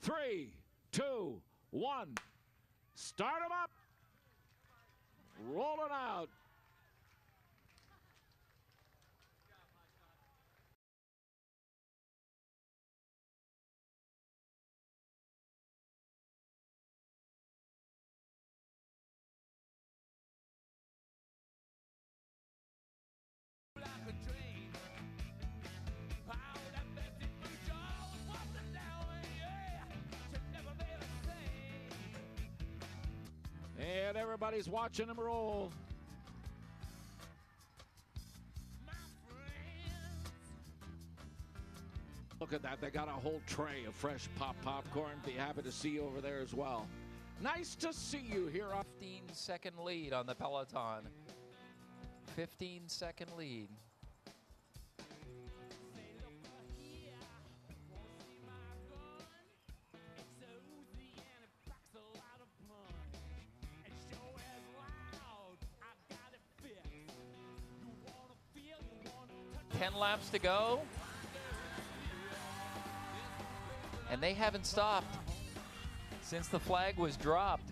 3, 2, 1. Start them up. Rolling out. And everybody's watching him roll. Look at that. They got a whole tray of fresh popcorn. Be happy to see you over there as well. Nice to see you here. 15-second lead on the peloton. 15-second lead. Ten laps to go, and they haven't stopped since the flag was dropped.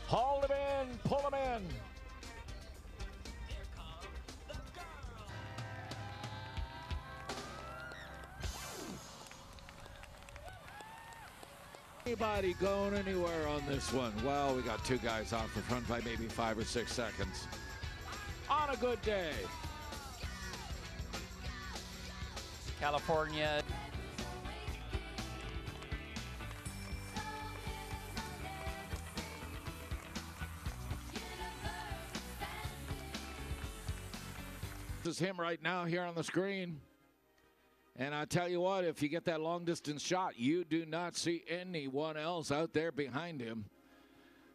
Haul him in, pull him in. Anybody going anywhere on this one? Well, we got two guys off the front by maybe 5 or 6 seconds. On a good day. California. This is him right now here on the screen. And I tell you what, if you get that long distance shot, you do not see anyone else out there behind him.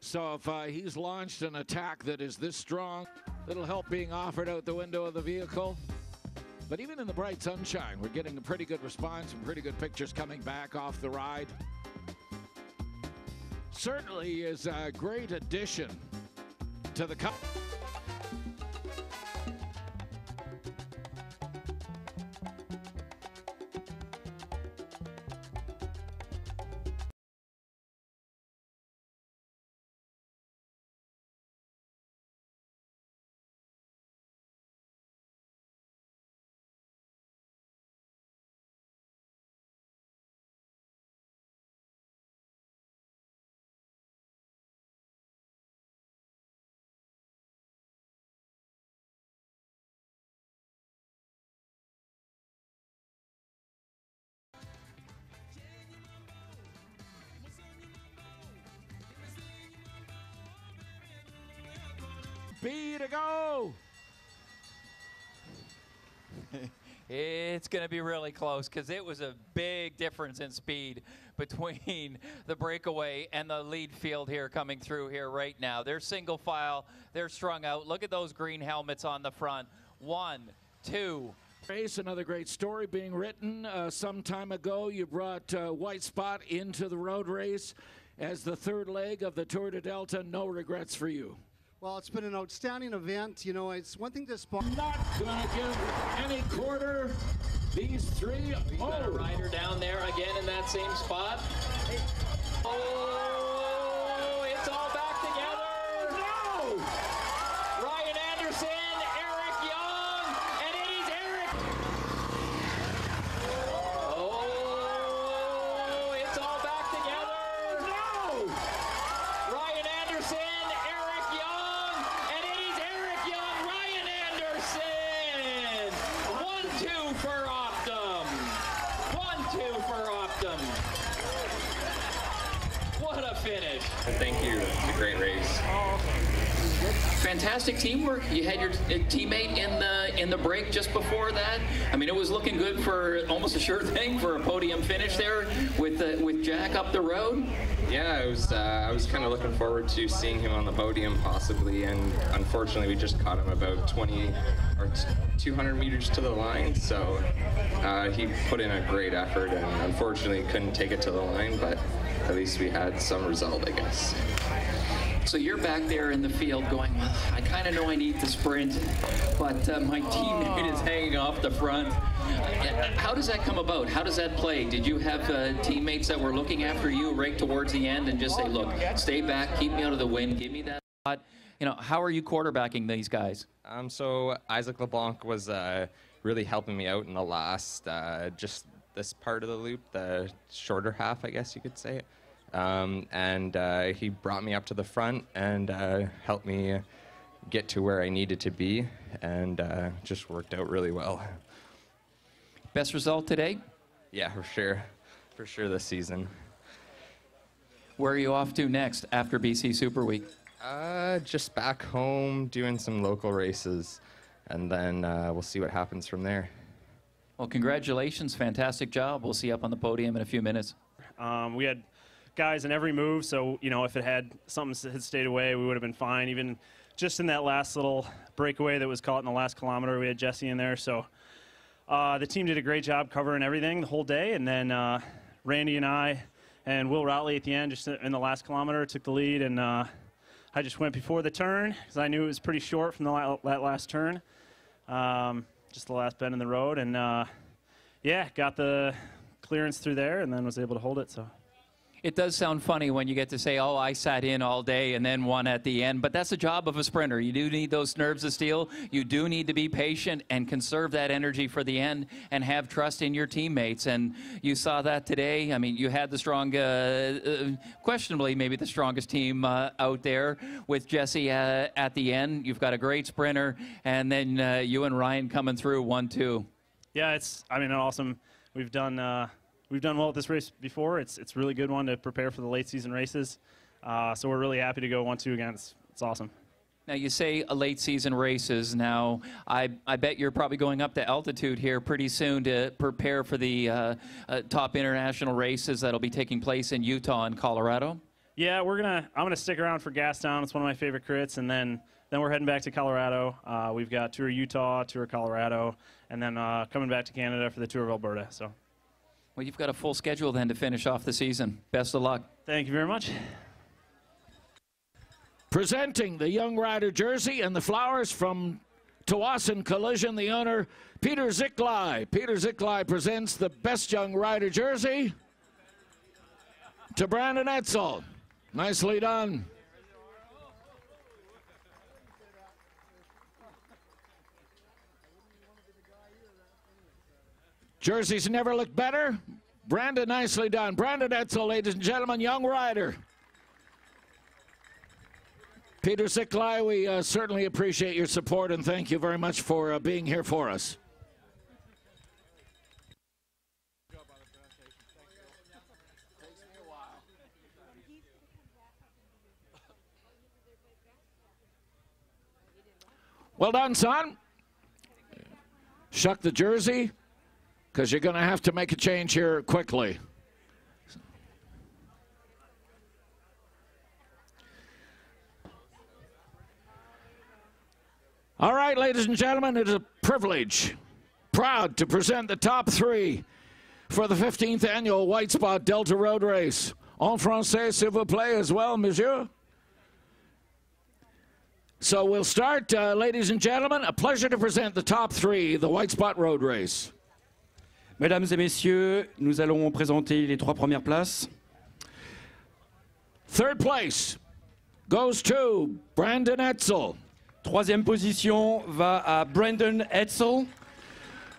So if he's launched an attack that is this strong, little help being offered out the window of the vehicle. But even in the bright sunshine, we're getting a pretty good response, some pretty good pictures coming back off the ride. Certainly is a great addition to the company. B to go. It's going to be really close because it was a big difference in speed between the breakaway and the lead field here coming through here right now. They're single file. They're strung out. Look at those green helmets on the front. 1, 2. Race, another great story being written. Some time ago, you brought White Spot into the road race as the third leg of the Tour de Delta. No regrets for you. Well, it's been an outstanding event. You know, it's one thing to spot. Not going to give any quarter. These three. We've got a rider down there again in that same spot. Oh, it's all back together. No! Ryan Anderson, Eric Young, and it is Eric. Oh, it's all back together. No! Ryan Anderson, Eric Young, and it is Eric Young, Ryan Anderson. 1-2 for Optum. 1-2 for Optum. What a finish. Thank you. It's a great race. Fantastic teamwork. You had your teammate in the break just before that. I mean, it was looking good for almost a sure thing for a podium finish there with Jack up the road. Yeah, I was kind of looking forward to seeing him on the podium possibly, and unfortunately we just caught him about 20 or 200 meters to the line, so he put in a great effort and unfortunately couldn't take it to the line, but at least we had some result, I guess. So you're back there in the field going, well, I kind of know I need to sprint, but my teammate is hanging off the front. How does that come about? How does that play? Did you have teammates that were looking after you right towards the end and just say, look, stay back, keep me out of the wind, give me that spot? You know, how are you quarterbacking these guys? So Isaac LeBlanc was really helping me out in the last, just this part of the loop, the shorter half, I guess you could say. And he brought me up to the front and helped me get to where I needed to be, and just worked out really well. Best result today? Yeah, for sure this season. Where are you off to next after BC Super Week? Just back home doing some local races, and then we'll see what happens from there. Well, congratulations, fantastic job. We'll see you up on the podium in a few minutes. We had guys in every move, so you know, if it had something had stayed away, we would have been fine. Even just in that last little breakaway that was caught in the last kilometer, we had Jesse in there, so the team did a great job covering everything the whole day, and then Randy and I and Will Routley at the end, just in the last kilometer, took the lead, and I just went before the turn because I knew it was pretty short from that last turn, just the last bend in the road, and yeah, got the clearance through there and then was able to hold it. So. It does sound funny when you get to say, oh, I sat in all day and then won at the end, but that's the job of a sprinter. You do need those nerves of steel. You do need to be patient and conserve that energy for the end and have trust in your teammates. And you saw that today. I mean, you had the strong, questionably maybe the strongest team out there with Jesse at the end. You've got a great sprinter, and then you and Ryan coming through 1-2. Yeah, it's, I mean, awesome. We've done well at this race before. It's a really good one to prepare for the late season races. So we're really happy to go 1-2 again. It's awesome. Now you say a late season races. Now I bet you're probably going up to altitude here pretty soon to prepare for the top international races that'll be taking place in Utah and Colorado. Yeah, I'm gonna stick around for Gastown. It's one of my favorite crits, and then we're heading back to Colorado. We've got Tour Utah, Tour Colorado, and then coming back to Canada for the Tour of Alberta. So. Well, you've got a full schedule then to finish off the season. Best of luck. Thank you very much. Presenting the Young Rider jersey and the flowers from Tawasin Collision, the owner, Peter Ziklai. Peter Ziklai presents the Best Young Rider jersey to Brandon Etzel. Nicely done. Jerseys never looked better. Brandon, nicely done. Brandon Etzel, ladies and gentlemen, Young Rider. Peter Ziklai, we certainly appreciate your support, and thank you very much for being here for us. Well done, son. Shuck the jersey, because you're going to have to make a change here quickly. All right, ladies and gentlemen, it is a privilege, proud to present the top three for the 15th annual White Spot Delta Road Race. En français, s'il vous plaît, as well, monsieur. So we'll start, ladies and gentlemen, a pleasure to present the top three, the White Spot Road Race. Mesdames et messieurs, nous allons présenter les trois premières places. Third place goes to Brandon Etzel. Troisième position va à Brandon Etzel.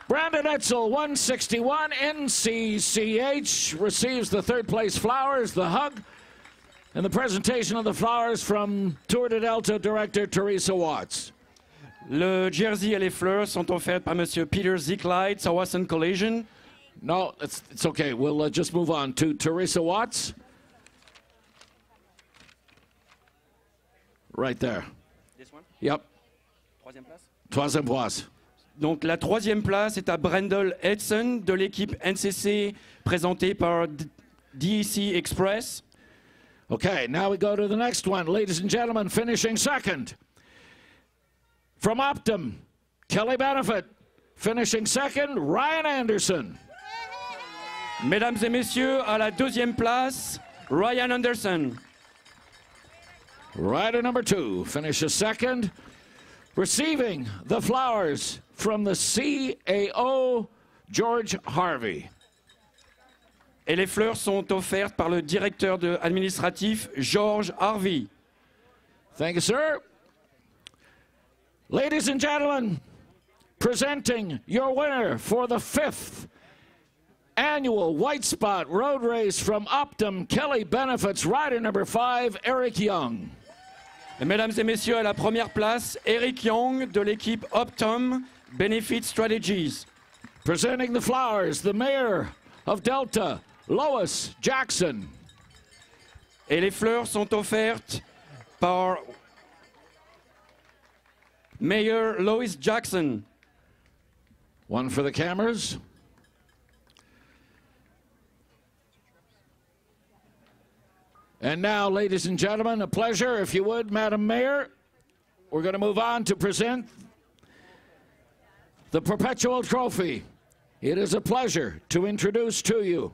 Brandon Etzel, 161 NCCH, receives the third place flowers, the hug, and the presentation of the flowers from Tour de Delta director Teresa Watts. Le jersey et les fleurs sont offertes par Monsieur Peter Ziklai, Tawasin Collision. No, it's okay. We'll just move on to Teresa Watts. Right there. This one? Yep. Troisième place. Troisième place. Donc la troisième place est à Brandon Edson de l'équipe NCC présentée par DEC Express. Okay, now we go to the next one. Ladies and gentlemen, finishing second. From Optum, Kelly Benefit. Finishing second, Ryan Anderson. Mesdames et messieurs, à la deuxième place, Ryan Anderson. Rider number 2 finishes second. Receiving the flowers from the CAO, George Harvey. Et les fleurs sont offertes par le directeur administratif George Harvey. Thank you, sir. Ladies and gentlemen, presenting your winner for the 5th annual White Spot Road Race from Optum Kelly Benefits, rider number 5, Eric Young. Et mesdames et messieurs, à la première place, Eric Young de l'équipe Optum Benefit Strategies. Presenting the flowers, the mayor of Delta, Lois Jackson. Et les fleurs sont offertes par Mayor Lois Jackson. One for the cameras. And now, ladies and gentlemen, a pleasure, if you would, Madam Mayor. We're going to move on to present the Perpetual Trophy. It is a pleasure to introduce to you.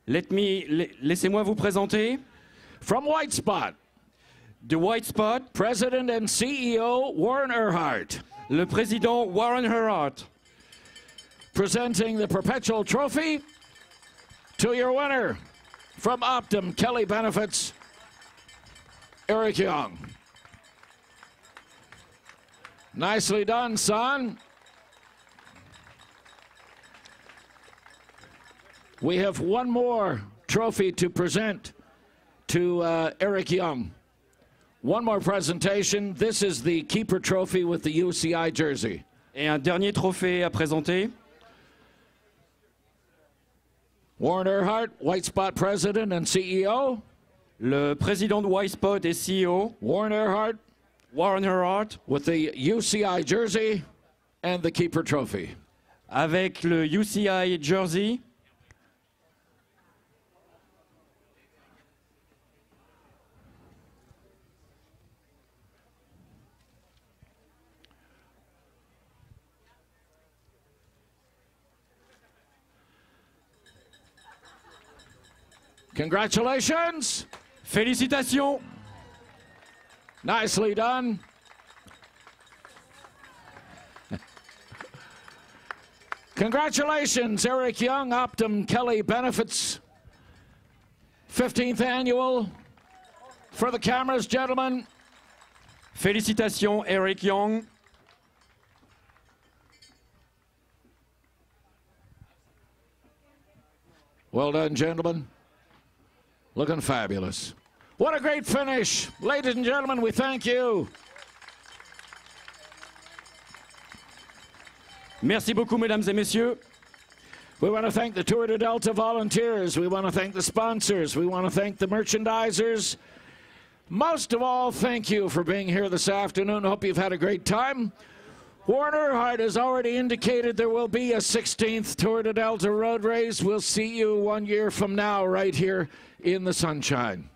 Laissez-moi vous présenter. From White Spot, De White Spot, President and CEO Warren Earhart. le président Warren Earhart. Presenting the Perpetual Trophy to your winner from Optum Kelly Benefits, Eric Young. Nicely done, son. We have one more trophy to present to Eric Young. One more presentation. This is the Keeper Trophy with the UCI jersey. Et un dernier trophée à présenter. Warren Earhart, White Spot President and CEO. Le président de White Spot et CEO. Warren Earhart. Warren Earhart. With the UCI jersey and the Keeper Trophy. Avec le UCI jersey. Congratulations. Félicitations. Nicely done. Congratulations, Eric Young, Optum Kelly Benefits, 15th annual. For the cameras, gentlemen. Félicitations, Eric Young. Well done, gentlemen. Looking fabulous. What a great finish. Ladies and gentlemen, we thank you. Merci beaucoup, mesdames et messieurs. We want to thank the Tour de Delta volunteers. We want to thank the sponsors. We want to thank the merchandisers. Most of all, thank you for being here this afternoon. Hope you've had a great time. Warren Earhart has already indicated there will be a 16th Tour de Delta road race. We'll see you 1 year from now right here in the sunshine.